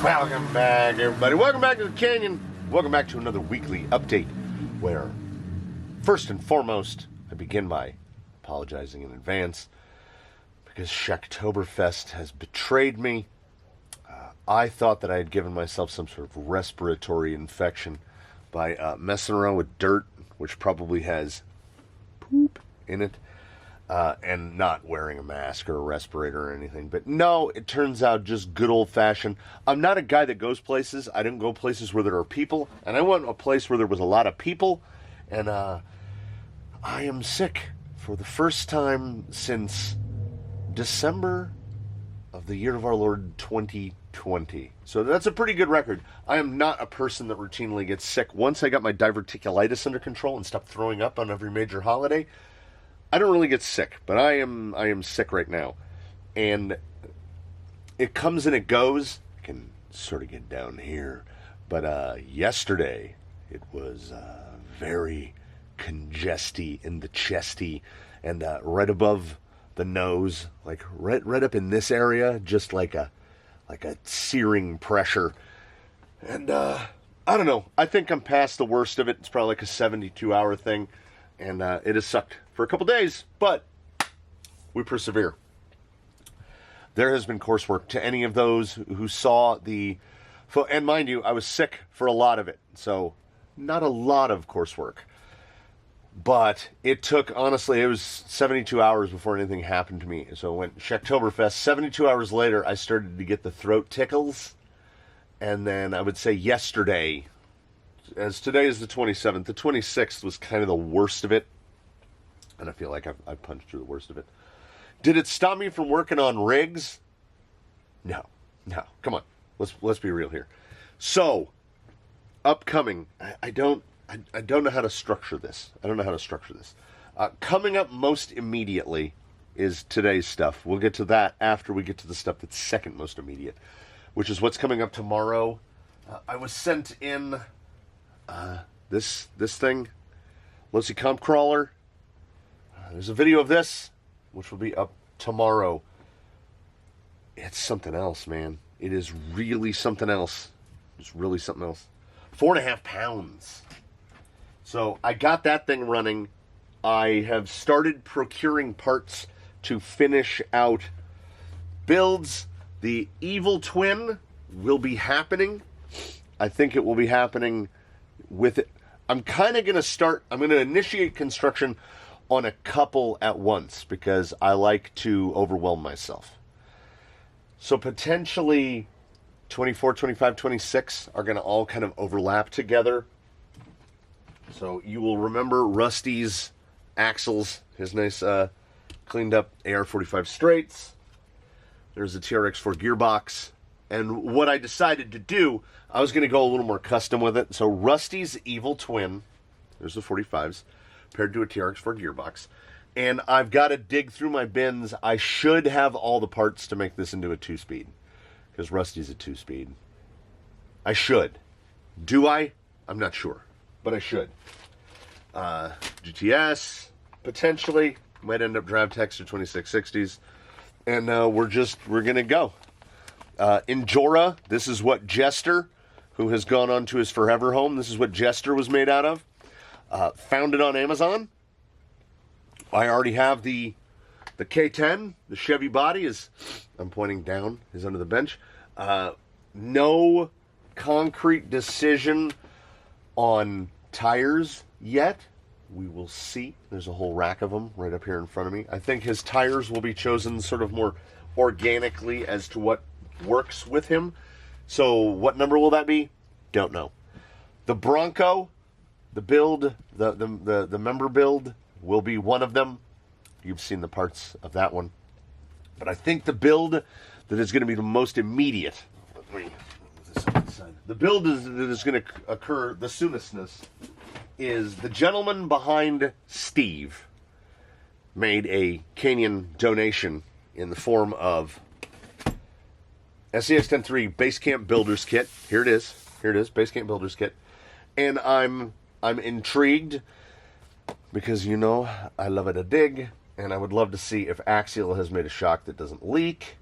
Welcome back, everybody. Welcome back to the Canyon. Welcome back to another weekly update where, first and foremost, I begin by apologizing in advance because Shacktoberfest has betrayed me. I thought that I had given myself some sort of respiratory infection by messing around with dirt, which probably has poop in it, and not wearing a mask or a respirator or anything. But no, it turns out just good old-fashioned. I'm not a guy that goes places. I don't go places where there are people, and I went a place where there was a lot of people, and I am sick for the first time since December of the year of our Lord 2020. So that's a pretty good record. I am not a person that routinely gets sick. Once I got my diverticulitis under control and stopped throwing up on every major holiday, I don't really get sick, but I am sick right now. And it comes and it goes. I can sort of get down here. But yesterday, it was very congesty in the chesty and right above the nose, like right up in this area, just like a searing pressure. And I don't know. I think I'm past the worst of it. It's probably like a 72-hour thing. And it has sucked for a couple days, but we persevere. There has been coursework to any of those who saw and mind you, I was sick for a lot of it, so not a lot of coursework. But it took, honestly, it was 72 hours before anything happened to me. So when Shacktoberfest, 72 hours later, I started to get the throat tickles. And then I would say yesterday, as today is the 27th, the 26th was kind of the worst of it. And I feel like I punched through the worst of it. Did it stop me from working on rigs? No. Come on. Let's be real here. So, upcoming, I don't know how to structure this. Coming up most immediately is today's stuff. We'll get to that after we get to the stuff that's second most immediate, which is what's coming up tomorrow. I was sent in this thing, Losi Comp Crawler. There's a video of this, which will be up tomorrow. It's something else, man. It is really something else. It's really something else. 4.5 pounds. So I got that thing running. I have started procuring parts to finish out builds. The Evil Twin will be happening. I think it will be happening with it. I'm going to initiate construction on a couple at once because I like to overwhelm myself. So potentially 24, 25, 26 are going to all kind of overlap together. So you will remember Rusty's axles, his nice cleaned up AR-45 straights. There's a TRX-4 gearbox. And what I decided to do, I was going to go a little more custom with it. So Rusty's Evil Twin, there's the 45s, paired to a TRX-4 gearbox. And I've got to dig through my bins. I should have all the parts to make this into a 2-speed. Because Rusty's a 2-speed. I should. Do I? I'm not sure. But I should. GTS, potentially. Might end up drive Texture 2660s. And we're going to go. Injora, this is what Jester, who has gone on to his forever home, this is what Jester was made out of. Found it on Amazon. I already have the K10, the Chevy body I'm pointing down, is under the bench. No concrete decision on tires yet. We will see. There's a whole rack of them right up here in front of me. I think his tires will be chosen sort of more organically as to what works with him. So what number will that be? Don't know. The Bronco, the build, the member build will be one of them. You've seen the parts of that one. But I think the build that is going to be the most immediate, the build that is going to occur the soonestness is the gentleman behind Steve made a Canyon donation in the form of SCX 10.3 Basecamp Builders Kit. Here it is, Basecamp Builders Kit. And I'm intrigued because, you know, I love it a dig, and I would love to see if Axial has made a shock that doesn't leak,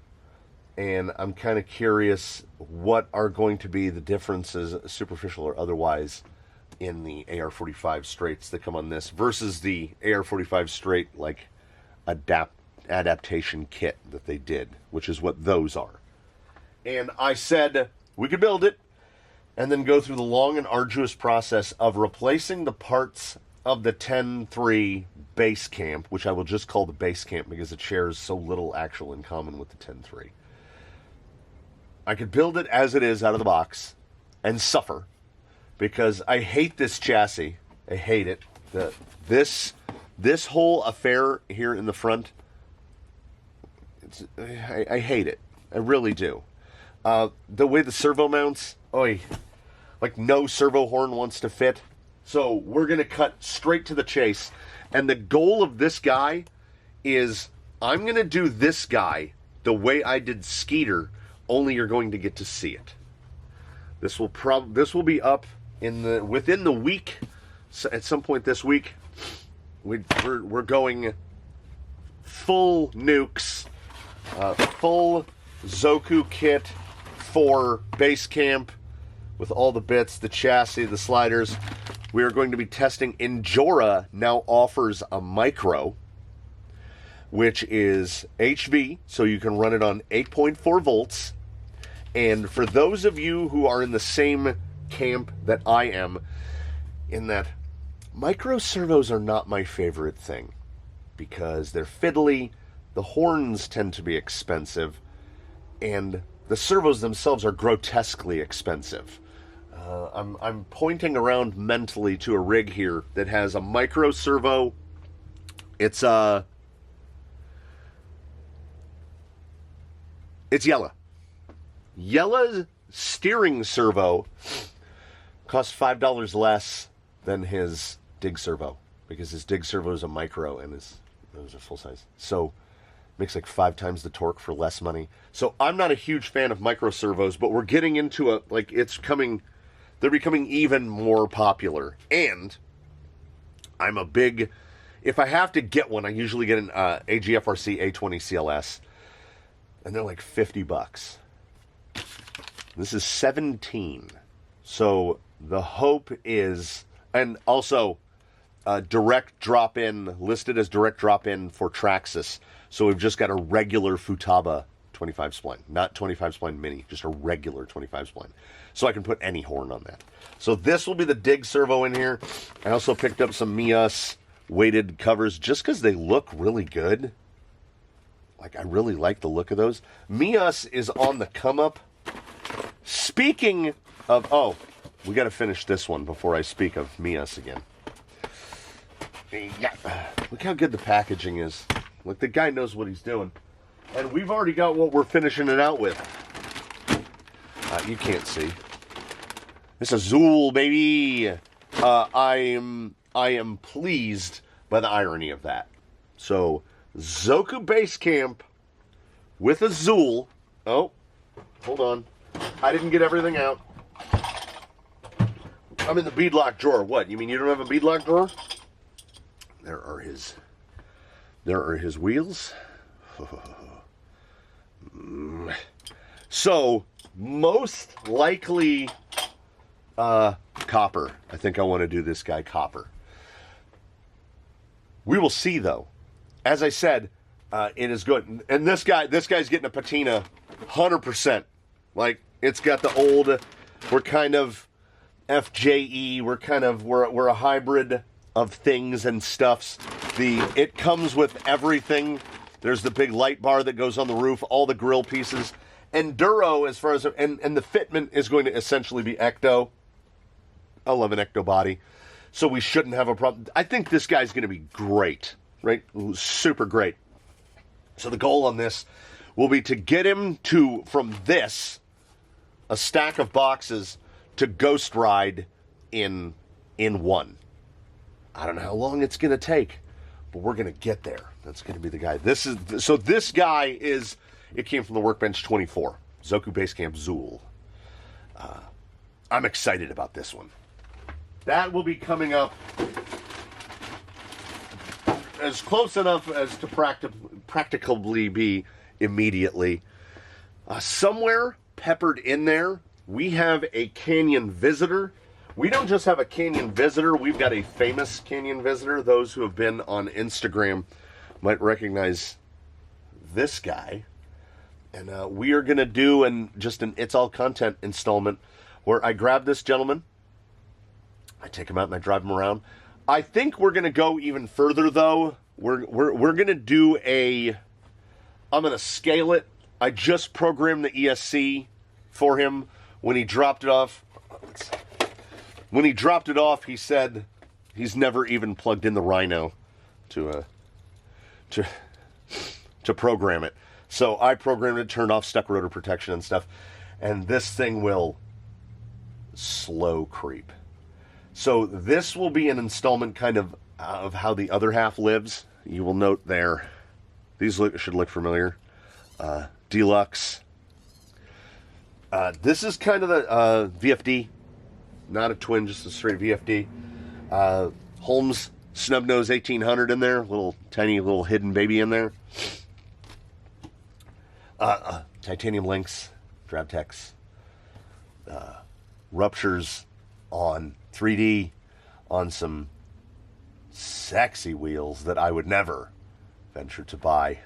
and I'm kind of curious what are going to be the differences, superficial or otherwise, in the AR-45 straights that come on this versus the AR-45 straight like adaptation kit that they did, which is what those are. And I said we could build it and then go through the long and arduous process of replacing the parts of the 10.3 base camp, which I will just call the base camp because it shares so little actual in common with the 10.3. I could build it as it is out of the box and suffer because I hate this chassis. I hate it. This whole affair here in the front, I hate it. I really do. The way the servo mounts, like no servo horn wants to fit. So we're going to cut straight to the chase. And the goal of this guy is I'm going to do this guy the way I did Skeeter, only you're going to get to see it. This will be up within the week. So at some point this week, we're going full nukes, full Zoku kit for base camp with all the bits, the chassis, the sliders. We are going to be testing. Injora now offers a micro, which is HV, so you can run it on 8.4 volts. And for those of you who are in the same camp that I am, in that micro servos are not my favorite thing because they're fiddly, the horns tend to be expensive, and the servos themselves are grotesquely expensive. I'm pointing around mentally to a rig here that has a micro servo. It's yellow. Yella's steering servo costs $5 less than his dig servo because his dig servo is a micro and his is a full size. So makes like 5 times the torque for less money. So I'm not a huge fan of micro servos, but we're getting into they're becoming even more popular. And I'm a big, if I have to get one, I usually get an AGFRC A20 CLS, and they're like $50. This is 17. So the hope is, and also direct drop-in, listed as direct drop-in for Traxxas. So we've just got a regular Futaba 25 spline, not 25 spline mini, just a regular 25 spline. So I can put any horn on that. So this will be the dig servo in here. I also picked up some Mias weighted covers just because they look really good. Like, I really like the look of those. Mias is on the come up. Speaking of, we got to finish this one before I speak of Mias again. Yeah, look how good the packaging is. Look, the guy knows what he's doing. And we've already got what we're finishing it out with. You can't see. It's a Zool, baby. I am pleased by the irony of that. So, Zoku Base Camp with a Zool. Oh, hold on. I didn't get everything out. I'm in the beadlock drawer. What? You mean you don't have a beadlock drawer? There are his wheels. So, most likely copper. I think I want to do this guy copper. We will see, though. As I said, it is good. And this guy's getting a patina 100%. Like, it's got the old, we're kind of FJE, we're a hybrid of things and stuffs. It comes with everything. There's the big light bar that goes on the roof, all the grill pieces. Enduro, as far as, and the fitment is going to essentially be Ecto. I love an Ecto body. So we shouldn't have a problem. I think this guy's going to be great, right? Super great. So the goal on this will be to get him from this, a stack of boxes, to Ghost Ride in one. I don't know how long it's going to take, but we're going to get there. That's going to be the guy. This guy is, it came from the Workbench 24, Zoku Base Camp Zool. I'm excited about this one. That will be coming up as close enough as to practicably be immediately. Somewhere peppered in there, we have a Canyon visitor. We don't just have a Canyon visitor, we've got a famous Canyon visitor. Those who have been on Instagram might recognize this guy. And we are going to do an It's All Content installment where I grab this gentleman, I take him out and I drive him around. I think we're going to go even further, though. We're going to do I'm going to scale it. I just programmed the ESC for him. When he dropped it off, he said he's never even plugged in the Rhino to program it. So I programmed it, turned off stuck rotor protection and stuff, and this thing will slow creep. So this will be an installment kind of how the other half lives. You will note there, these should look familiar. Deluxe. This is kind of the VFD, not a twin, just a straight VFD. Holmes Snub Nose 1800 in there, tiny little hidden baby in there. Titanium links, Drabtex, ruptures on 3D on some sexy wheels that I would never venture to buy.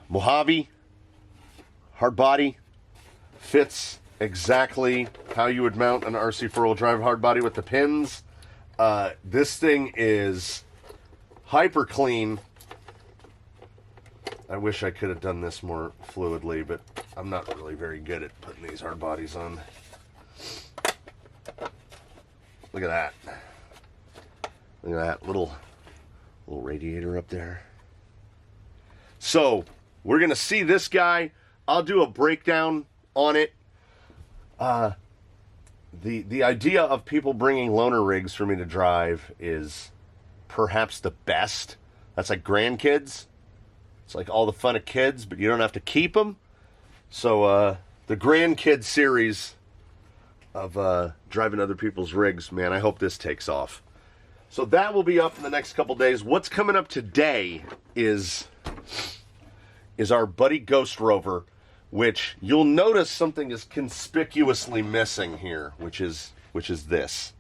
Mojave, hard body, fits exactly how you would mount an RC 4-wheel drive hard body with the pins. This thing is hyper clean. I wish I could have done this more fluidly, but I'm not really very good at putting these hard bodies on. Look at that. Look at that little radiator up there. So, we're going to see this guy. I'll do a breakdown on it. The idea of people bringing loaner rigs for me to drive is perhaps the best. That's like grandkids. It's like all the fun of kids, but you don't have to keep them. So the grandkid series of driving other people's rigs, man, I hope this takes off. So that will be up in the next couple days. What's coming up today is our buddy Ghost Rover, which you'll notice something is conspicuously missing here, which is this.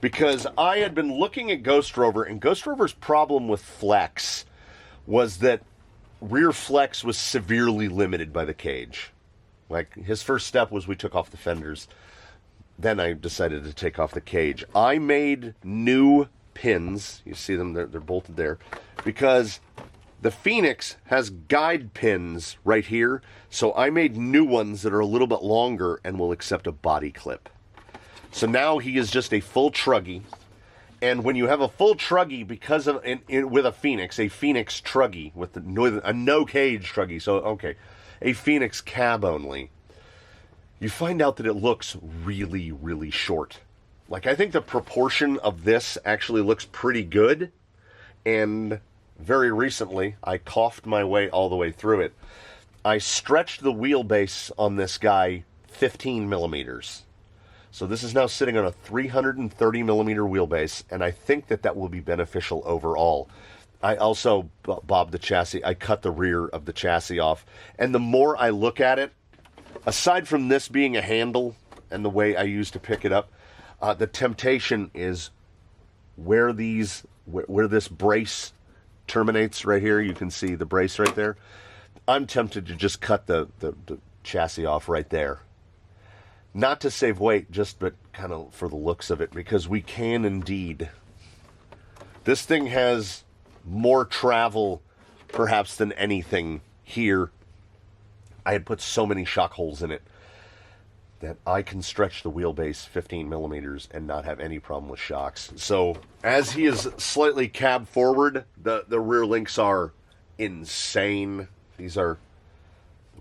Because I had been looking at Ghost Rover, and Ghost Rover's problem with flex was that rear flex was severely limited by the cage. Like, his first step was we took off the fenders. Then I decided to take off the cage. I made new pins. You see them, they're bolted there. Because the Phoenix has guide pins right here. So I made new ones that are a little bit longer and will accept a body clip. So now he is just a full truggy. And when you have a full truggy, because of with a Phoenix truggy with a no cage truggy, so okay, a Phoenix cab only, you find out that it looks really, really short. Like, I think the proportion of this actually looks pretty good. And very recently, I coughed my way all the way through it. I stretched the wheelbase on this guy 15 millimeters. So this is now sitting on a 330 millimeter wheelbase, and I think that will be beneficial overall. I also bobbed the chassis. I cut the rear of the chassis off. And the more I look at it, aside from this being a handle and the way I used to pick it up, the temptation is where this brace terminates right here. You can see the brace right there. I'm tempted to just cut the chassis off right there. Not to save weight, but kind of for the looks of it, because we can indeed. This thing has more travel, perhaps, than anything here. I had put so many shock holes in it that I can stretch the wheelbase 15 millimeters and not have any problem with shocks. So, as he is slightly cab forward, the rear links are insane. These are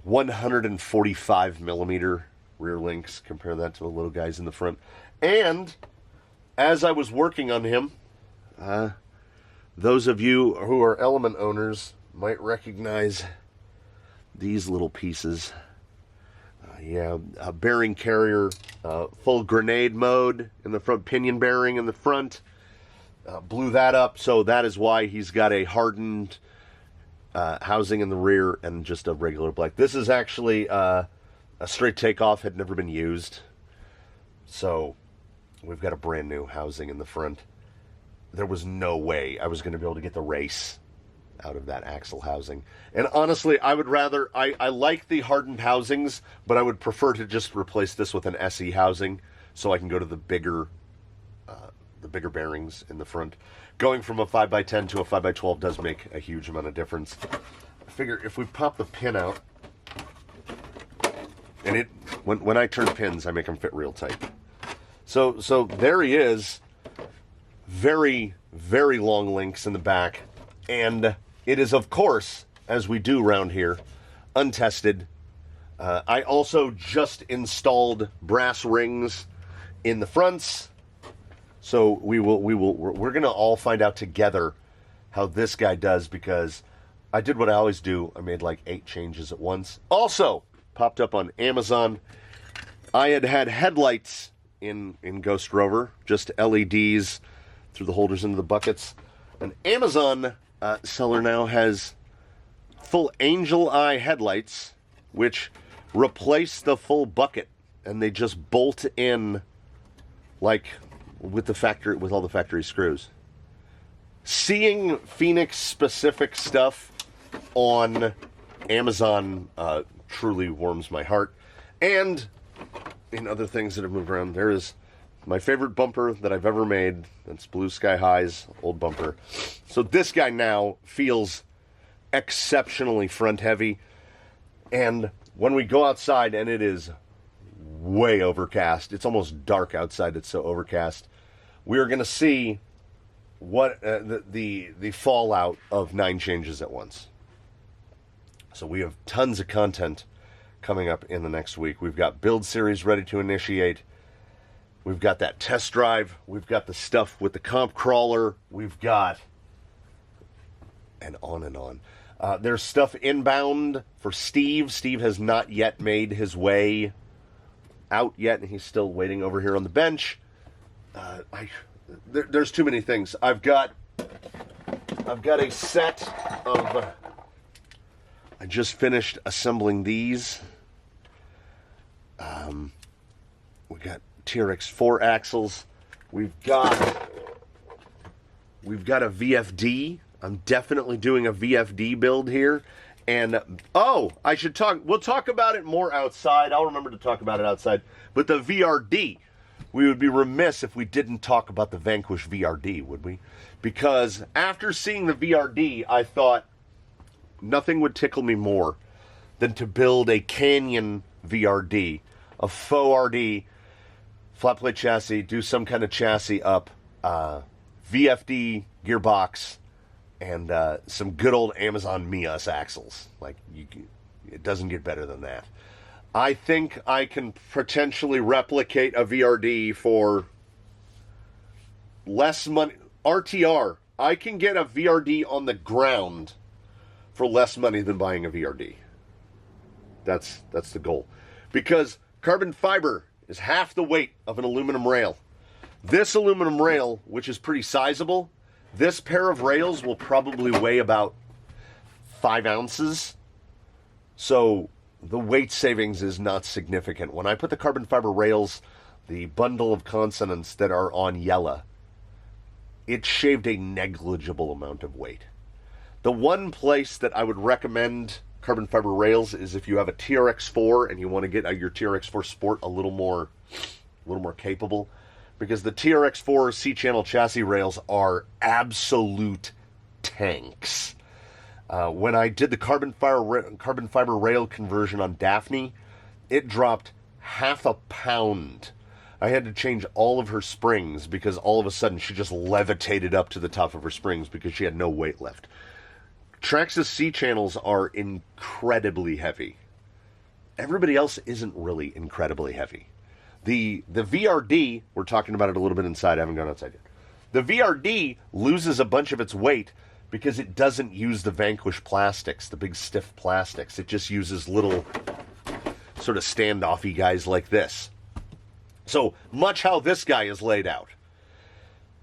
145 millimeter rear links. Compare that to the little guys in the front. And as I was working on him, those of you who are Element owners might recognize these little pieces. A bearing carrier, full grenade mode in the front, pinion bearing in the front. Blew that up, so that is why he's got a hardened housing in the rear, and just a regular black. This is actually a straight takeoff, had never been used. So we've got a brand new housing in the front. There was no way I was going to be able to get the race out of that axle housing. And honestly, I would rather, I like the hardened housings, but I would prefer to just replace this with an SE housing so I can go to the bigger bearings in the front. Going from a 5x10 to a 5x12 does make a huge amount of difference. I figure if we pop the pin out, and when I turn pins, I make them fit real tight. So there he is. Very, very long links in the back. And it is, of course, as we do around here, untested. I also just installed brass rings in the fronts. So we're going to all find out together how this guy does, because I did what I always do. I made like 8 changes at once. Also, popped up on Amazon. I had headlights in Ghost Rover, just LEDs through the holders into the buckets. An Amazon seller now has full angel eye headlights, which replace the full bucket, and they just bolt in like with all the factory screws. Seeing Phoenix specific stuff on Amazon truly warms my heart. And in other things that have moved around, there is my favorite bumper that I've ever made. That's Blue Sky High's old bumper. So this guy now feels exceptionally front heavy. And when we go outside and it is way overcast, it's almost dark outside, it's so overcast, we're going to see what the fallout of 9 changes at once. So we have tons of content coming up in the next week. We've got build series ready to initiate. We've got that test drive. We've got the stuff with the comp crawler. We've got, and on and on. There's stuff inbound for Steve. Steve has not yet made his way out yet, and he's still waiting over here on the bench. There's too many things. I've got a set of. I just finished assembling these. We got TRX 4 axles. We've got a VFD. I'm definitely doing a VFD build here. And we'll talk about it more outside. I'll remember to talk about it outside. But the VRD, we would be remiss if we didn't talk about the Vanquish VRD, would we? Because after seeing the VRD, I thought nothing would tickle me more than to build a Canyon VRD, a faux RD, flat plate chassis, do some kind of chassis up, VFD gearbox, and some good old Amazon Mias axles. It doesn't get better than that. I think I can potentially replicate a VRD for less money. RTR, I can get a VRD on the ground for less money than buying a VRD. That's the goal. Because carbon fiber is half the weight of an aluminum rail. This aluminum rail, which is pretty sizable, this pair of rails will probably weigh about 5 ounces. So the weight savings is not significant. When I put the carbon fiber rails, the bundle of consonants that are on Yella, it shaved a negligible amount of weight. The one place that I would recommend carbon fiber rails is if you have a TRX4 and you want to get your TRX4 Sport a little more capable, because the TRX4 C-channel chassis rails are absolute tanks. When I did the carbon fiber rail conversion on Daphne, it dropped half a pound. I had to change all of her springs because all of a sudden she just levitated up to the top of her springs because she had no weight left. Traxxas C-channels are incredibly heavy. Everybody else isn't really incredibly heavy. The VRD, we're talking about it a little bit inside, I haven't gone outside yet. The VRD loses a bunch of its weight because it doesn't use the Vanquish plastics, the big stiff plastics. It just uses little sort of standoffy guys like this. So, much how this guy is laid out.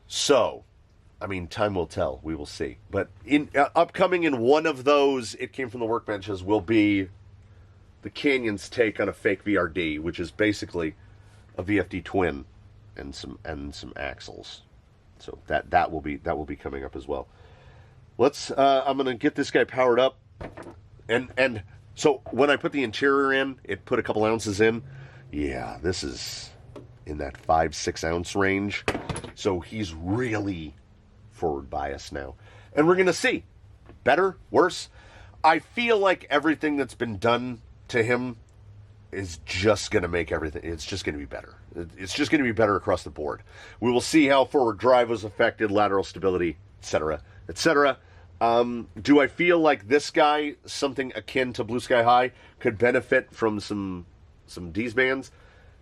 So, I mean, time will tell. We will see. But upcoming in one of those, it came from the workbenches, will be the Canyon's take on a fake VRD, which is basically a VFD twin and some axles. So that will be coming up as well. I'm gonna get this guy powered up, and so when I put the interior in, it put a couple ounces in. Yeah, this is in that 5-6 ounce range. So he's really forward bias now, and we're gonna see better, worse. I feel like everything that's been done to him is just gonna make everything. It's just gonna be better. It's just gonna be better across the board. We will see how forward drive was affected, lateral stability, etc., etc. Do I feel like this guy, something akin to Blue Sky High, could benefit from some D's bands?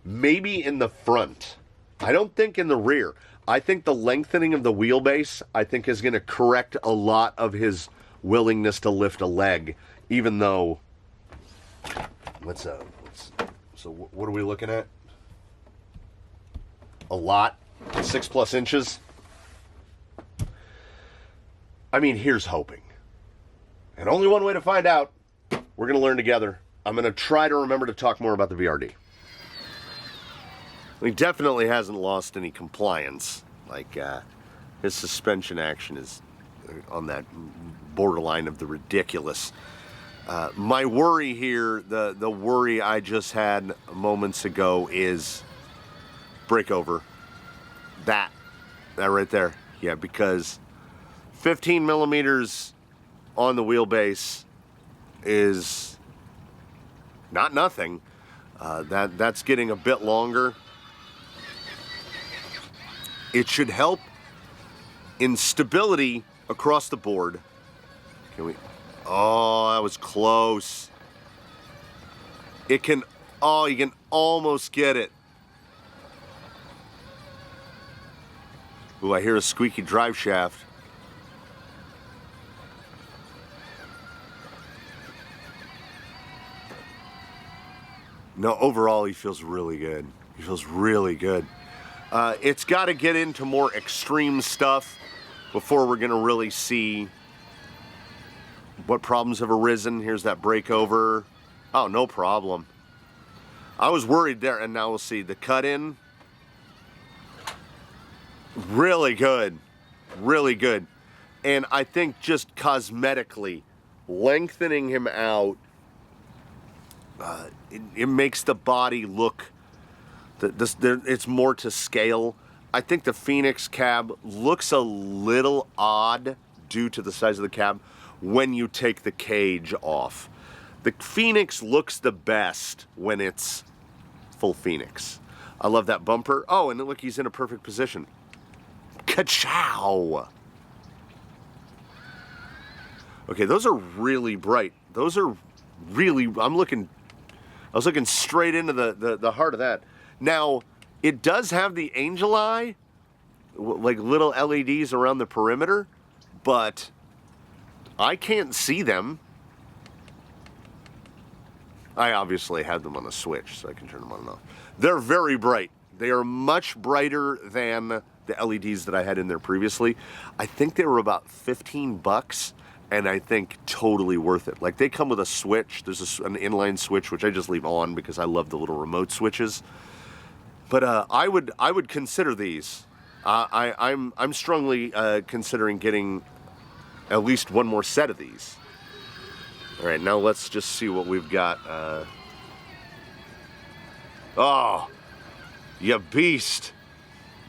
Maybe in the front. I don't think in the rear. I think the lengthening of the wheelbase, I think, is going to correct a lot of his willingness to lift a leg, even though... So what are we looking at? A lot? 6+ inches? I mean, here's hoping. And only one way to find out. We're going to learn together. I'm going to try to remember to talk more about the VRD. He definitely hasn't lost any compliance. Like, his suspension action is on that borderline of the ridiculous. My worry here, the worry I just had moments ago is breakover. That right there. Yeah, because 15 millimeters on the wheelbase is not nothing. That's getting a bit longer. It should help in stability across the board. Oh, that was close. You can almost get it. Ooh, I hear a squeaky drive shaft. No, overall he feels really good. He feels really good. It's got to get into more extreme stuff before we're going to really see what problems have arisen. Here's that breakover. Oh, no problem. I was worried there, and now we'll see. The cut-in, really good. Really good. And I think just cosmetically, lengthening him out, it makes the body look... it's more to scale. I think the Phoenix cab looks a little odd due to the size of the cab when you take the cage off. The Phoenix looks the best when it's full Phoenix. I love that bumper. Oh, and look, he's in a perfect position. Ka-chow! Okay, those are really bright. Those are really... I was looking straight into the heart of that. Now, it does have the angel eye, like little LEDs around the perimeter, but I can't see them. I obviously have them on a switch, so I can turn them on and off. They're very bright. They are much brighter than the LEDs that I had in there previously. I think they were about $15, and I think totally worth it. Like, they come with a switch. There's an inline switch, which I just leave on because I love the little remote switches. But I would consider these. I'm strongly considering getting at least one more set of these. All right, now let's just see what we've got. Oh, you beast!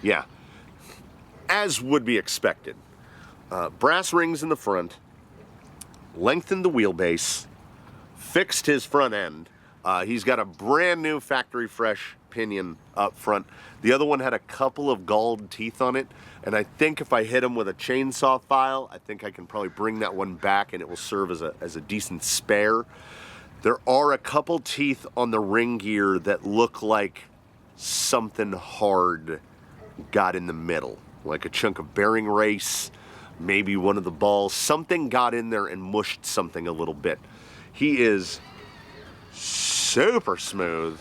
Yeah, as would be expected. Brass rings in the front, lengthened the wheelbase, fixed his front end. He's got a brand new factory fresh pinion up front. The other one had a couple of galled teeth on it, and I think if I hit him with a chainsaw file, I think I can probably bring that one back and it will serve as a decent spare. There are a couple teeth on the ring gear that look like something hard got in the middle, like a chunk of bearing race, maybe one of the balls. Something got in there and mushed something a little bit. He is super smooth.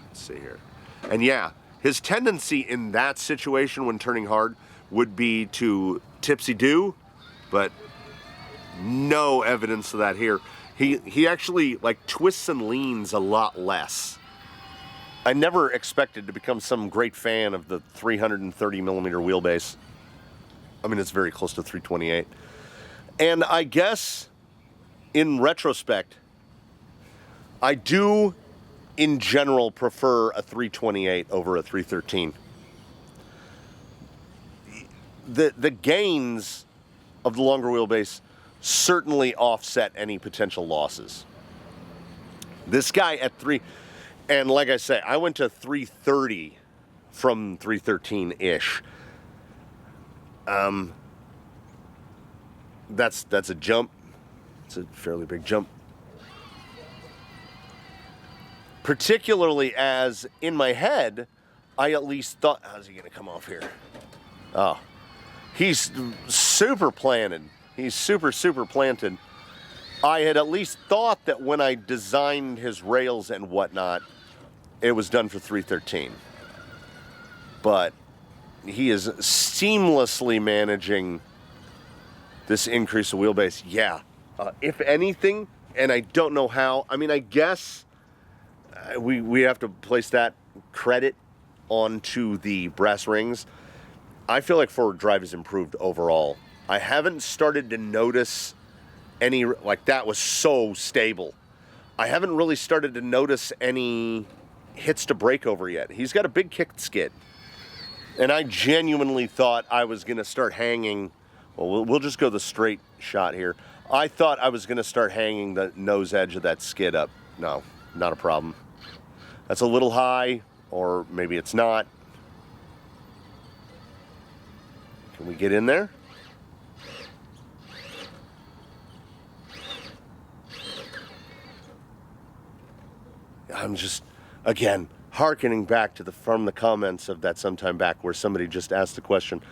Let's see here. And yeah, his tendency in that situation when turning hard would be to tipsy-do, but no evidence of that here. He actually like twists and leans a lot less. I never expected to become some great fan of the 330 millimeter wheelbase. I mean, it's very close to 328. And I guess in retrospect, I do in general prefer a 328 over a 313. The gains of the longer wheelbase certainly offset any potential losses. This guy at 3, and like I say, I went to 330 from 313-ish. That's a jump. It's a fairly big jump. Particularly as in my head, I at least thought, how's he gonna come off here? Oh, he's super planted. He's super planted. I had at least thought that when I designed his rails and whatnot, it was done for 313. But he is seamlessly managing this increase of wheelbase. Yeah, if anything, and I don't know how, I mean, I guess we have to place that credit onto the brass rings. I feel like forward drive has improved overall. I haven't started to notice any, like that was so stable. I haven't really started to notice any hits to breakover yet. He's got a big kicked skid. And I genuinely thought I was going to start hanging, well, we'll just go the straight shot here. I thought I was going to start hanging the nose edge of that skid up. No, not a problem. That's a little high, or maybe it's not. Can we get in there? I'm just, again, hearkening back to from the comments of that sometime back where somebody just asked the question,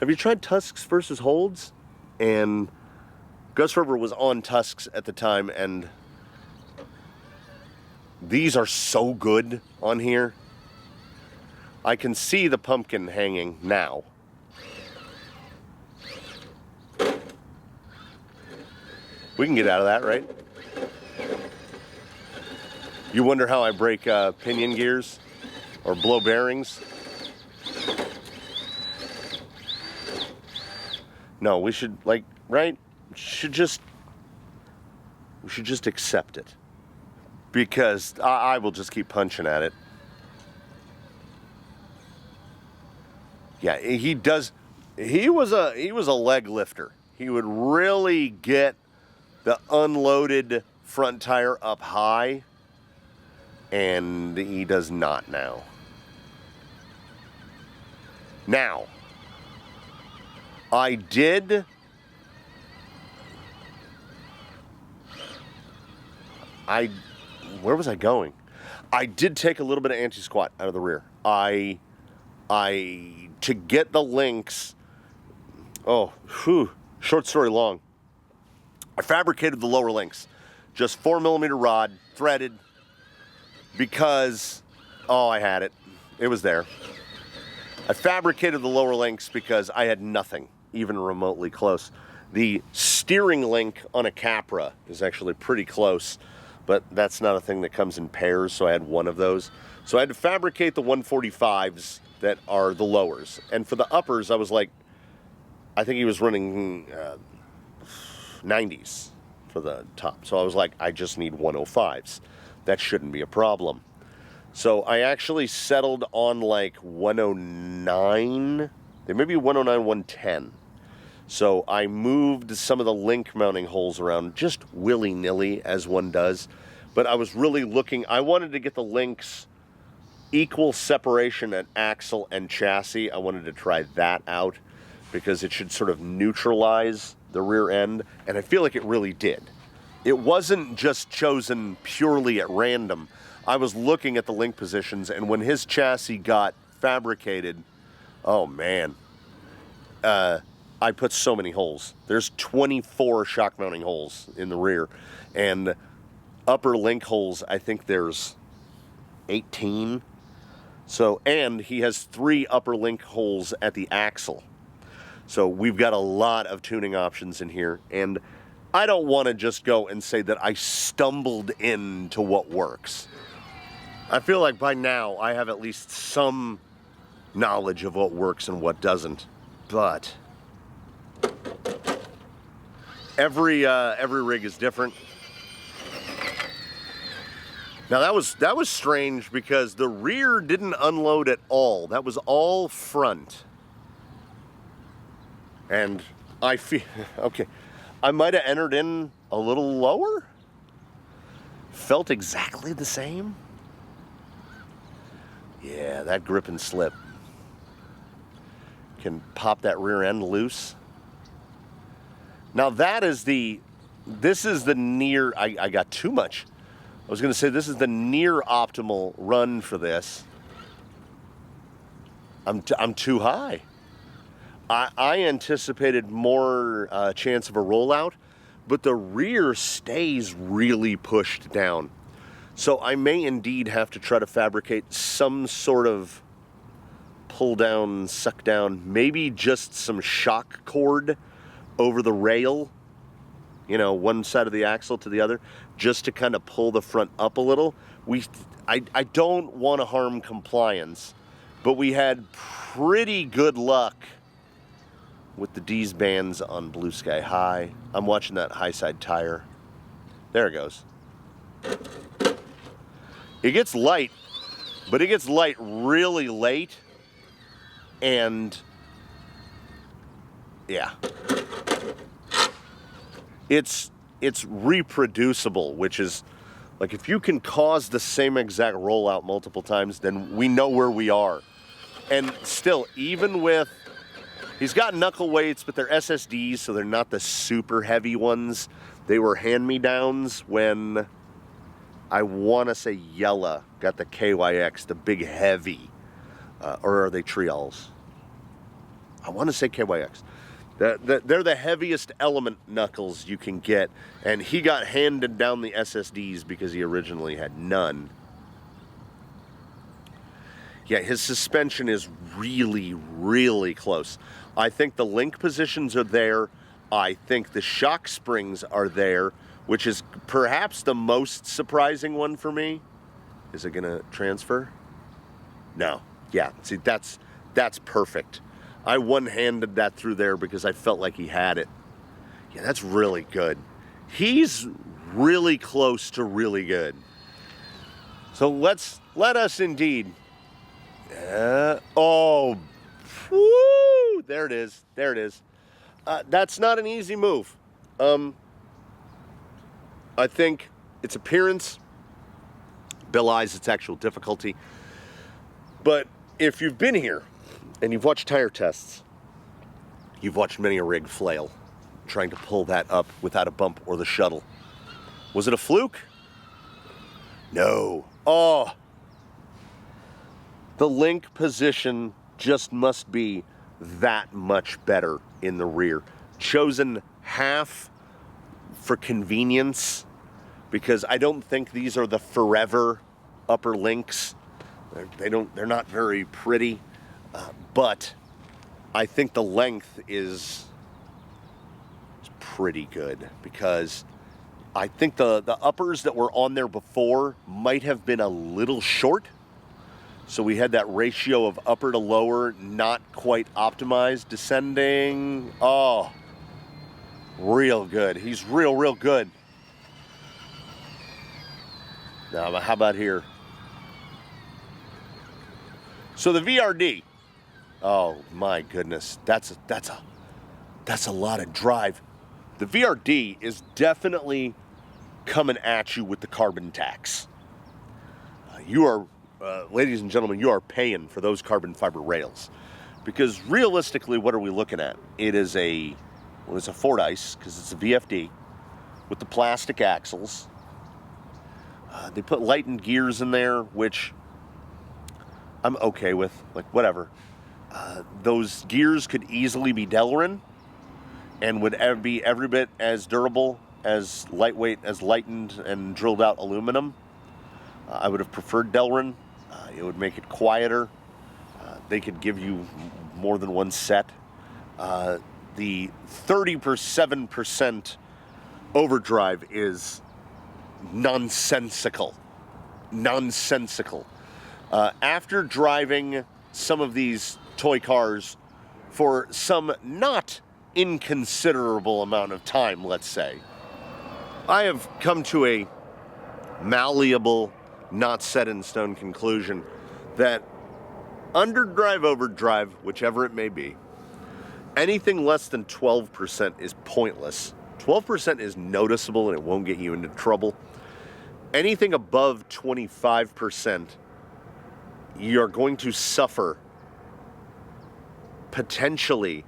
have you tried tusks versus holds? And Gus River was on tusks at the time, and these are so good on here. I can see the pumpkin hanging now. We can get out of that, right? You wonder how I break pinion gears or blow bearings? No, we should, like, right? We should just accept it. Because I will just keep punching at it. Yeah, he does. He was a leg lifter. He would really get the unloaded front tire up high, and he does not now. Now, where was I going? I did take a little bit of anti-squat out of the rear. To get the links, short story long. I fabricated the lower links, just 4mm rod, threaded, because, I had it. It was there. I fabricated the lower links because I had nothing, even remotely close. The steering link on a Capra is actually pretty close, but that's not a thing that comes in pairs, so I had one of those. So I had to fabricate the 145s that are the lowers. And for the uppers, I was like, I think he was running 90s for the top. So I was like, I just need 105s. That shouldn't be a problem. So I actually settled on like 109. They may be 109, 110. So I moved some of the link mounting holes around just willy-nilly, as one does. But I was really looking, I wanted to get the links equal separation at axle and chassis. I wanted to try that out because it should sort of neutralize the rear end, and I feel like it really did. It wasn't just chosen purely at random. I was looking at the link positions, and when his chassis got fabricated, oh man, I put so many holes. There's 24 shock mounting holes in the rear, and upper link holes, I think there's 18. So, and he has 3 upper link holes at the axle. So we've got a lot of tuning options in here, and I don't want to just go and say that I stumbled into what works. I feel like by now I have at least some knowledge of what works and what doesn't, but every rig is different. Now that was strange because the rear didn't unload at all. That was all front. And I feel, okay, I might have entered in a little lower. Felt exactly the same. Yeah, that grip and slip can pop that rear end loose. Now this is the near, I got too much. I was going to say this is the near optimal run for this. I'm too high. I anticipated more chance of a rollout, but the rear stays really pushed down. So I may indeed have to try to fabricate some sort of pull down, suck down, maybe just some shock cord over the rail, you know, one side of the axle to the other, just to kind of pull the front up a little. I don't want to harm compliance, but we had pretty good luck with the D's bands on Blue Sky High. I'm watching that high side tire. There it goes. It gets light, but it gets light really late, and yeah. It's reproducible, which is, like, if you can cause the same exact rollout multiple times, then we know where we are. And still, even with, he's got knuckle weights, but they're SSDs, so they're not the super heavy ones. They were hand-me-downs when, I want to say Yella got the KYX, the big heavy, or are they Trials? I want to say KYX. They're the heaviest element knuckles you can get, and he got handed down the SSDs because he originally had none. Yeah, his suspension is really, really close. I think the link positions are there. I think the shock springs are there, which is perhaps the most surprising one for me. Is it gonna transfer? No. Yeah, see, that's perfect. I one-handed that through there because I felt like he had it. Yeah, that's really good. He's really close to really good. So let us indeed. Oh, whoo, there it is. There it is. That's not an easy move. I think its appearance belies its actual difficulty. But if you've been here and you've watched tire tests, you've watched many a rig flail trying to pull that up without a bump or the shuttle. Was it a fluke? No. Oh. The link position just must be that much better in the rear. Chosen half for convenience, because I don't think these are the forever upper links. They're not very pretty, but I think the length is pretty good, because I think the uppers that were on there before might have been a little short. So we had that ratio of upper to lower not quite optimized. Descending, oh, real good. He's real good. Now, how about here? So the VRD, oh my goodness, that's a lot of drive. The VRD is definitely coming at you with the carbon tax. You are, ladies and gentlemen, you are paying for those carbon fiber rails, because realistically, what are we looking at? It's a Ford Ice, because it's a VFD with the plastic axles. They put lightened gears in there, which I'm okay with, like, whatever. Those gears could easily be Delrin and would be every bit as durable, as lightweight, as lightened and drilled out aluminum. I would have preferred Delrin. It would make it quieter. They could give you more than one set. The 37% overdrive is nonsensical. After driving some of these toy cars for some not inconsiderable amount of time, let's say, I have come to a malleable, not set in stone conclusion that underdrive, overdrive, whichever it may be, anything less than 12% is pointless. 12% is noticeable and it won't get you into trouble. Anything above 25%, you're going to suffer potentially.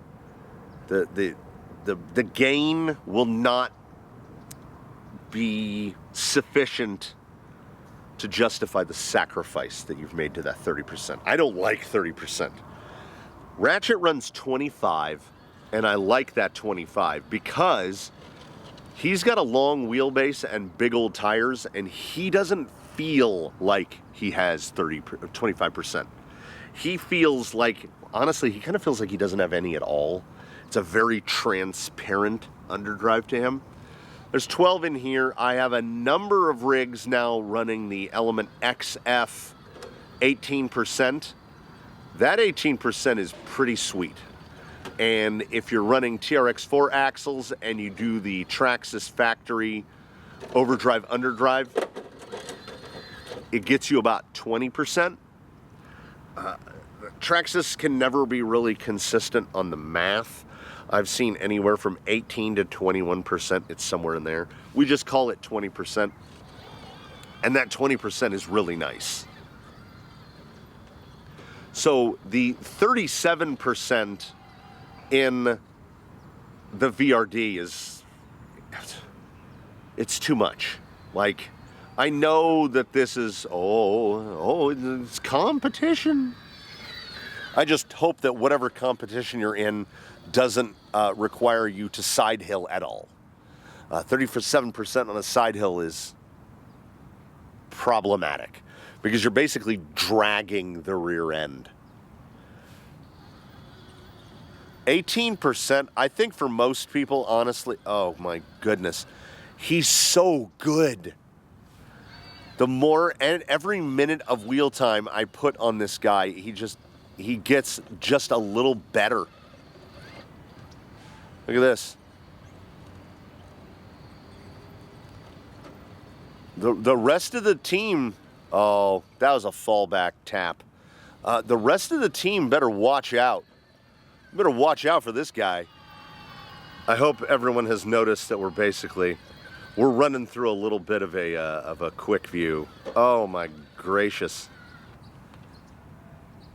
The gain will not be sufficient to justify the sacrifice that you've made to that 30%. I don't like 30%. Ratchet runs 25, and I like that 25 because he's got a long wheelbase and big old tires, and he doesn't feel like he has 25%. He feels like, honestly, he kind of feels like he doesn't have any at all. It's a very transparent underdrive to him. There's 12 in here. I have a number of rigs now running the Element XF 18%. That 18% is pretty sweet. And if you're running TRX4 axles and you do the Traxxas factory overdrive, underdrive, it gets you about 20%. Traxxas can never be really consistent on the math. I've seen anywhere from 18 to 21%. It's somewhere in there. We just call it 20%. And that 20% is really nice. So the 37% in the VRD is, it's too much. Like, I know that this is, it's competition. I just hope that whatever competition you're in doesn't require you to side hill at all. 37% on a side hill is problematic because you're basically dragging the rear end. 18%, I think for most people, honestly, oh my goodness, he's so good. The more, and every minute of wheel time I put on this guy, he gets just a little better. Look at this. The rest of the team, oh, that was a fallback tap. The rest of the team better watch out. Better watch out for this guy. I hope everyone has noticed that we're running through a little bit of a quick view. Oh my gracious.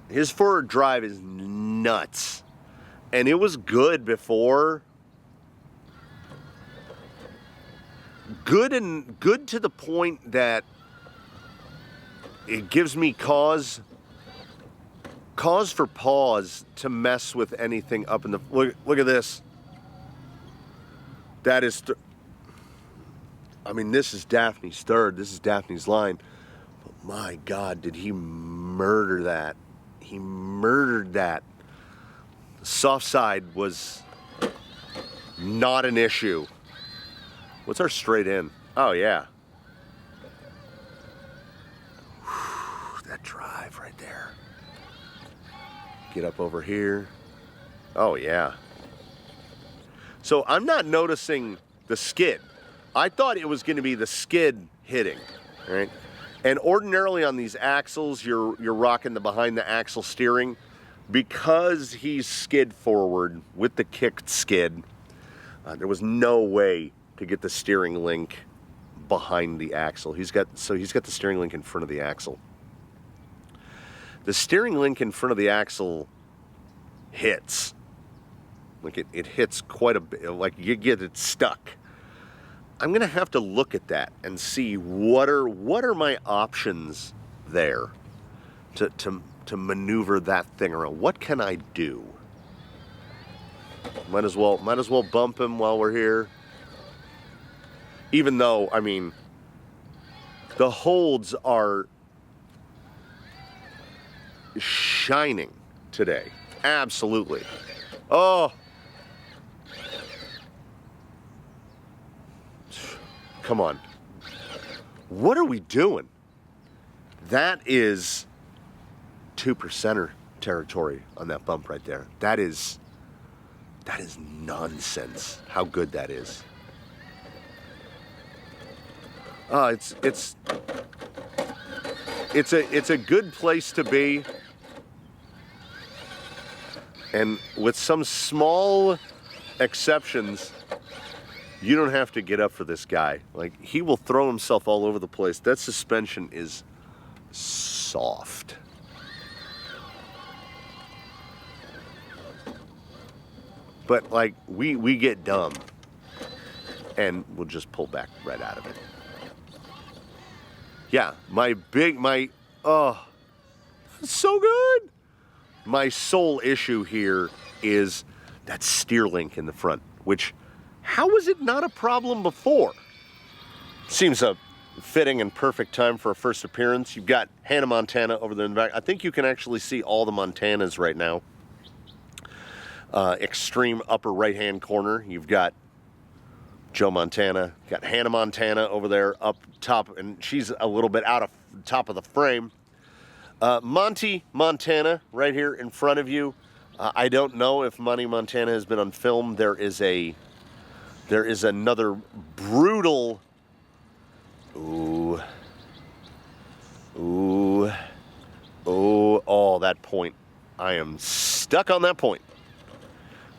His forward drive is nuts. And it was good before. Good to the point that it gives me cause for pause to mess with anything up in the... Look at this. That is... I mean, this is Daphne's third. This is Daphne's line. But my God, did he murder that. He murdered that. The soft side was not an issue. What's our straight in? Oh, yeah. Whew, that drive right there. Get up over here. Oh, yeah. So I'm not noticing the skid. I thought it was going to be the skid hitting, right? And ordinarily on these axles, you're rocking the behind the axle steering. Because he's skid forward with the kicked skid, there was no way to get the steering link behind the axle. He's got the steering link in front of the axle. The steering link in front of the axle hits. Like it hits quite a bit, like you get it stuck. I'm gonna have to look at that and see what are my options there to maneuver that thing around. What can I do? Might as well bump him while we're here. Even though, I mean, the holds are shining today. Absolutely. Oh, Come on. What are we doing? That is 2%er territory on that bump right there. That is nonsense. How good that is. It's a good place to be, and with some small exceptions, you don't have to get up for this guy. Like, he will throw himself all over the place. That suspension is soft. But like, we get dumb and we'll just pull back right out of it. Yeah, so good. My sole issue here is that steer link in the front, which, how was it not a problem before? Seems a fitting and perfect time for a first appearance. You've got Hannah Montana over there in the back. I think you can actually see all the Montanas right now. Extreme upper right-hand corner, you've got Joe Montana, got Hannah Montana over there up top, and she's a little bit out of top of the frame. Monty Montana right here in front of you. I don't know if Monty Montana has been on film. There is another brutal, that point. I am stuck on that point.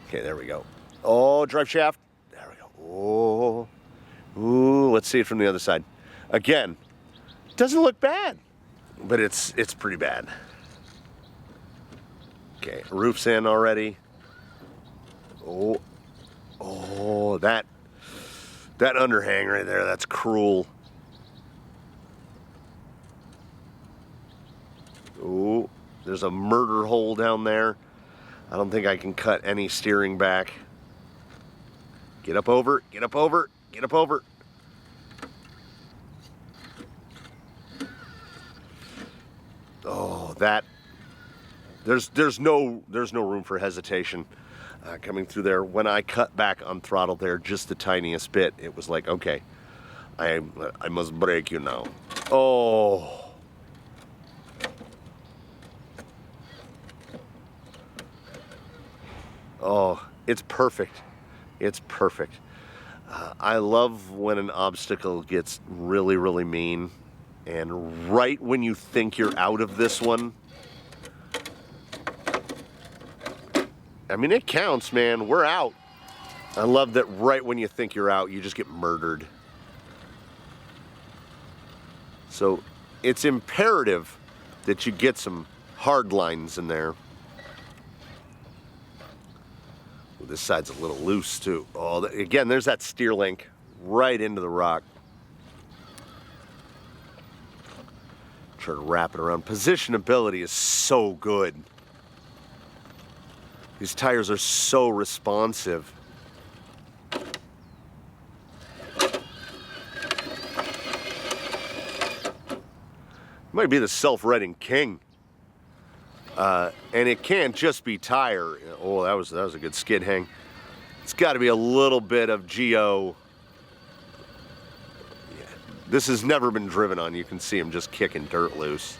Okay, there we go. Oh, drive shaft. There we go. Oh, let's see it from the other side. Again, doesn't look bad, but it's pretty bad. Okay, roof's in already. Oh, that underhang right there, that's cruel. Oh, there's a murder hole down there. I don't think I can cut any steering back. Get up over, get up over, get up over. Oh, that, there's no room for hesitation coming through there. When I cut back on throttle there just the tiniest bit, it was like, okay, I must brake you now. Oh. Oh, it's perfect. It's perfect. I love when an obstacle gets really, really mean, and right when you think you're out of this one, I mean, it counts, man. We're out. I love that right when you think you're out, you just get murdered. So it's imperative that you get some hard lines in there. This side's a little loose too. Oh, again, there's that steer link right into the rock. Try to wrap it around. Positionability is so good. These tires are so responsive. Might be the self-righting king. And it can't just be tire. Oh, that was a good skid hang. It's got to be a little bit of geo. Yeah. This has never been driven on. You can see him just kicking dirt loose.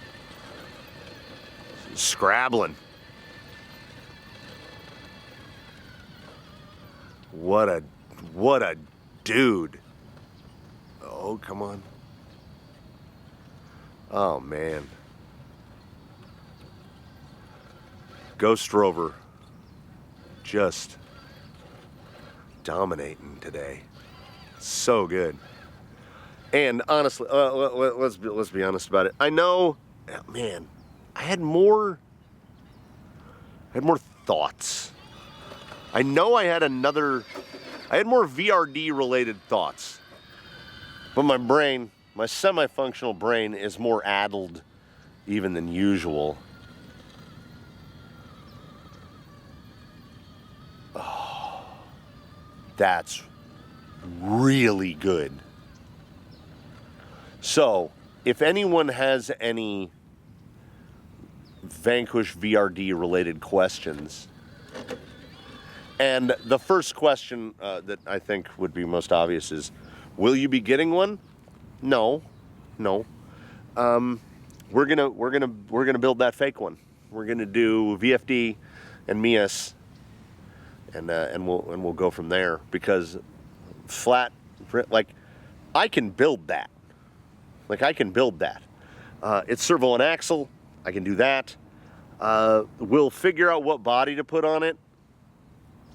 Scrabbling. What a dude. Oh, come on. Oh, man. Ghost Rover just dominating today. So good. And honestly, let's be honest about it. I know, man, I had more thoughts. I know I had more VRD related thoughts. But my brain, my semi-functional brain, is more addled even than usual. That's really good. So, if anyone has any Vanquish VRD related questions, and the first question that I think would be most obvious is, Will you be getting one? No. We're gonna build that fake one. We're gonna do VFD and Mias, and we'll go from there, because flat, like, I can build that. It's servo and axle. I can do that. We'll figure out what body to put on it.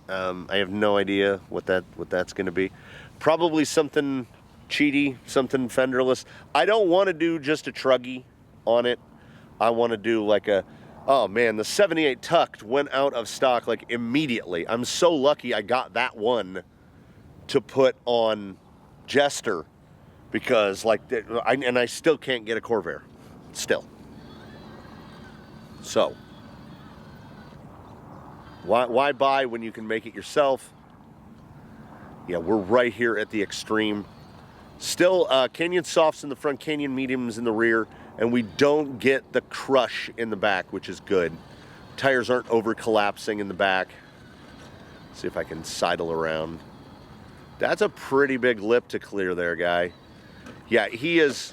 I have no idea what that's going to be. Probably something cheaty, something fenderless. I don't want to do just a truggy on it. I want to do like a, oh man, the 78 Tucked went out of stock like immediately. I'm so lucky I got that one to put on Jester, because like, I still can't get a Corvair, still. So, why buy when you can make it yourself? Yeah, we're right here at the extreme. Still, Canyon softs in the front, Canyon mediums in the rear, and we don't get the crush in the back, which is good. Tires aren't over collapsing in the back. See if I can sidle around. That's a pretty big lip to clear there, guy. Yeah, he is.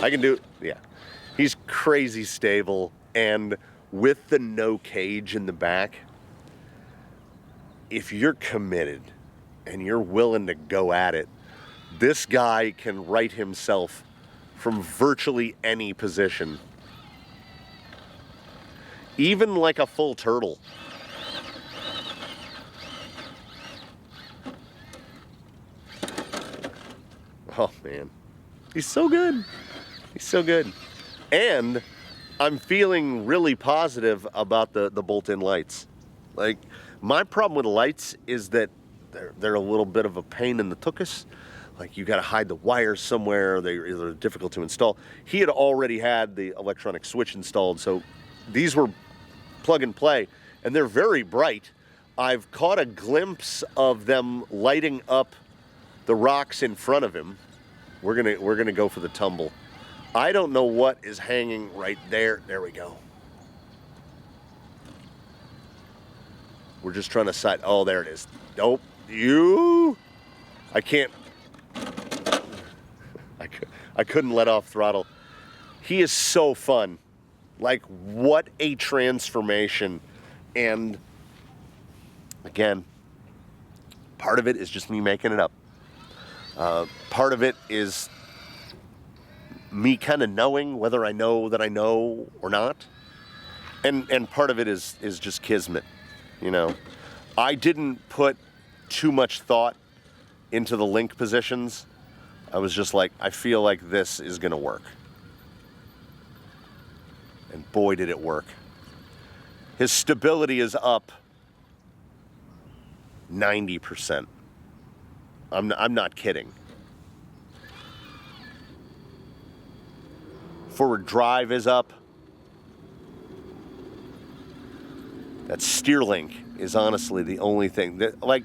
I can do, yeah. He's crazy stable, and with the no cage in the back, if you're committed and you're willing to go at it, this guy can right himself from virtually any position. Even like a full turtle. Oh man, he's so good. He's so good. And I'm feeling really positive about the bolt-in lights. Like, my problem with the lights is that they're a little bit of a pain in the tuchus. Like, you got to hide the wires somewhere. They're difficult to install. He had already had the electronic switch installed, so these were plug and play, and they're very bright. I've caught a glimpse of them lighting up the rocks in front of him. We're gonna go for the tumble. I don't know what is hanging right there. There we go. We're just trying to sight. Oh, there it is. Nope. I can't. I couldn't let off throttle. He is so fun. Like, what a transformation. And again, part of it is just me making it up. Part of it is me kind of knowing whether I know that I know or not. And part of it is just kismet, you know. I didn't put too much thought into the link positions. I was just like, I feel like this is going to work. And boy, did it work. His stability is up 90%. I'm not kidding. Forward drive is up. That steer link is honestly the only thing that, like,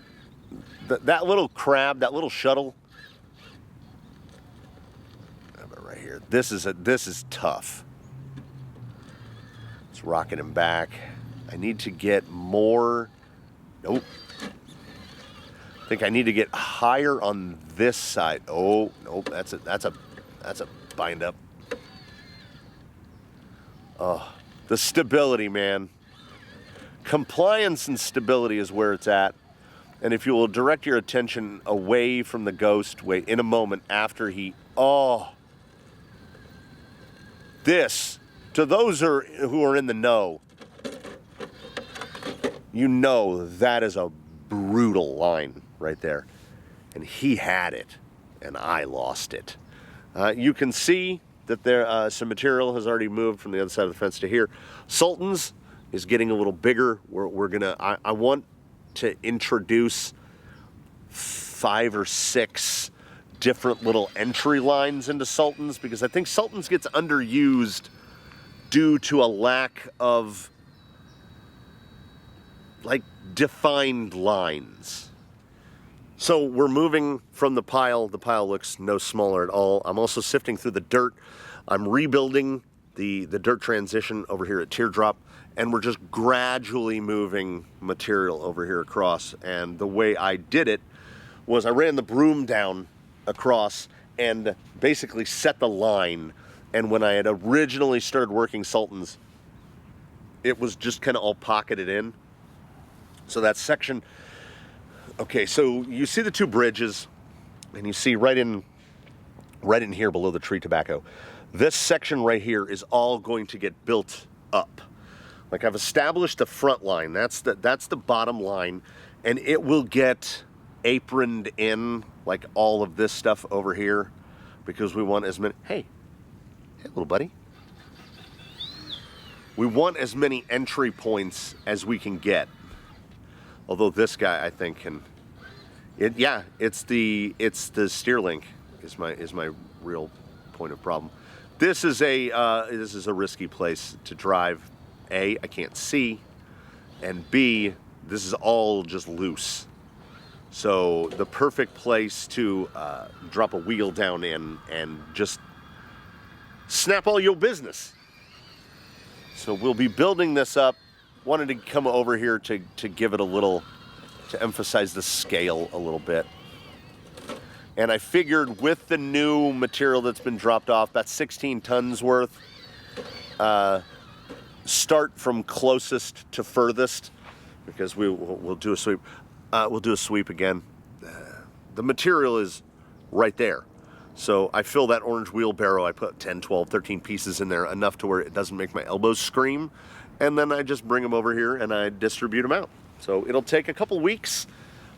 that little crab, that little shuttle. Right here. This is tough. It's rocking him back. I need to get more. Nope. I think I need to get higher on this side. Oh, nope, that's a bind up. Oh, the stability, man. Compliance and stability is where it's at. And if you will direct your attention away from the ghost, wait, in a moment after he, this, to those who are in the know, you know that is a brutal line right there. And he had it, and I lost it. You can see that there some material has already moved from the other side of the fence to here. Sultan's is getting a little bigger. I want to introduce 5 or 6 different little entry lines into Sultan's, because I think Sultan's gets underused due to a lack of, like, defined lines. So we're moving from the pile. The pile looks no smaller at all. I'm also sifting through the dirt. I'm rebuilding the dirt transition over here at Teardrop, and we're just gradually moving material over here across. And the way I did it was I ran the broom down across and basically set the line. And when I had originally started working Sultans, it was just kind of all pocketed in. So that section, okay, so you see the two bridges, and you see right in here below the tree tobacco, this section right here is all going to get built up. Like, I've established the front line, that's the bottom line, and it will get aproned in, like all of this stuff over here, because we want as many, hey little buddy. We want as many entry points as we can get. Although this guy, I think, can. It's the steer link is my real point of problem. This is a risky place to drive. A, I can't see, and B, this is all just loose. So the perfect place to drop a wheel down in and just snap all your business. So we'll be building this up. Wanted to come over here to give it a little, to emphasize the scale a little bit. And I figured with the new material that's been dropped off, about 16 tons worth, start from closest to furthest, because we'll do a sweep. We'll do a sweep again. The material is right there. So I fill that orange wheelbarrow, I put 10, 12, 13 pieces in there, enough to where it doesn't make my elbows scream. And then I just bring them over here and I distribute them out. So it'll take a couple weeks,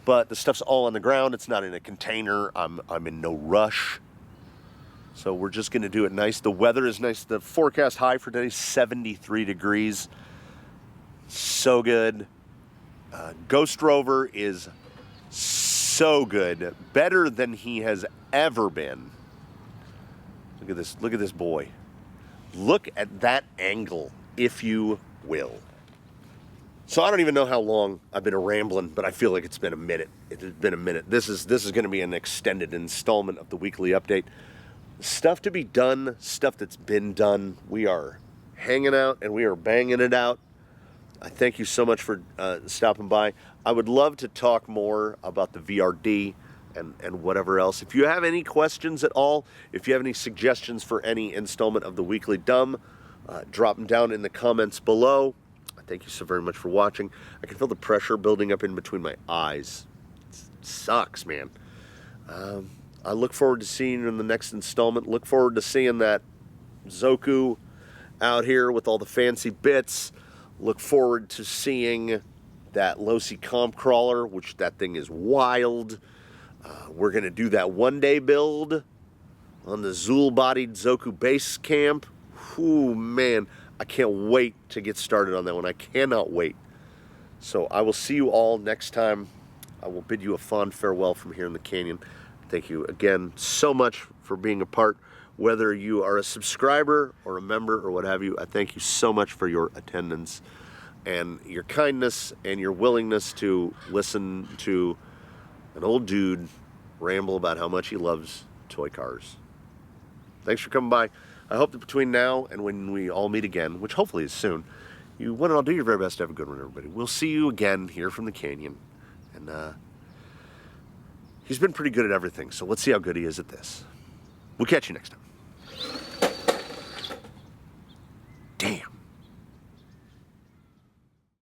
but the stuff's all on the ground. It's not in a container. I'm in no rush. So we're just gonna do it nice. The weather is nice. The forecast high for today is 73 degrees. So good. Ghost Rover is so good. Better than he has ever been. Look at this boy. Look at that angle, if you will. So I don't even know how long I've been rambling, but I feel like it's been a minute. It's been a minute. This is going to be an extended installment of the weekly update. Stuff to be done, stuff that's been done. We are hanging out and we are banging it out. I thank you so much for stopping by. I would love to talk more about the VRD and whatever else. If you have any questions at all, if you have any suggestions for any installment of the Weekly Dumb, drop them down in the comments below. Thank you so very much for watching. I can feel the pressure building up in between my eyes. It sucks, man. I look forward to seeing you in the next installment. Look forward to seeing that Zoku out here with all the fancy bits. Look forward to seeing that Losi comp crawler, which that thing is wild. We're going to do that one-day build on the Zool-bodied Zoku base camp. Ooh, man, I can't wait to get started on that one. I cannot wait. So I will see you all next time. I will bid you a fond farewell from here in the canyon. Thank you again so much for being a part. Whether you are a subscriber or a member or what have you, I thank you so much for your attendance and your kindness and your willingness to listen to an old dude ramble about how much he loves toy cars. Thanks for coming by. I hope that between now and when we all meet again, which hopefully is soon, you want to all do your very best to have a good one, everybody. We'll see you again here from the canyon. And he's been pretty good at everything, so let's see how good he is at this. We'll catch you next time. Damn.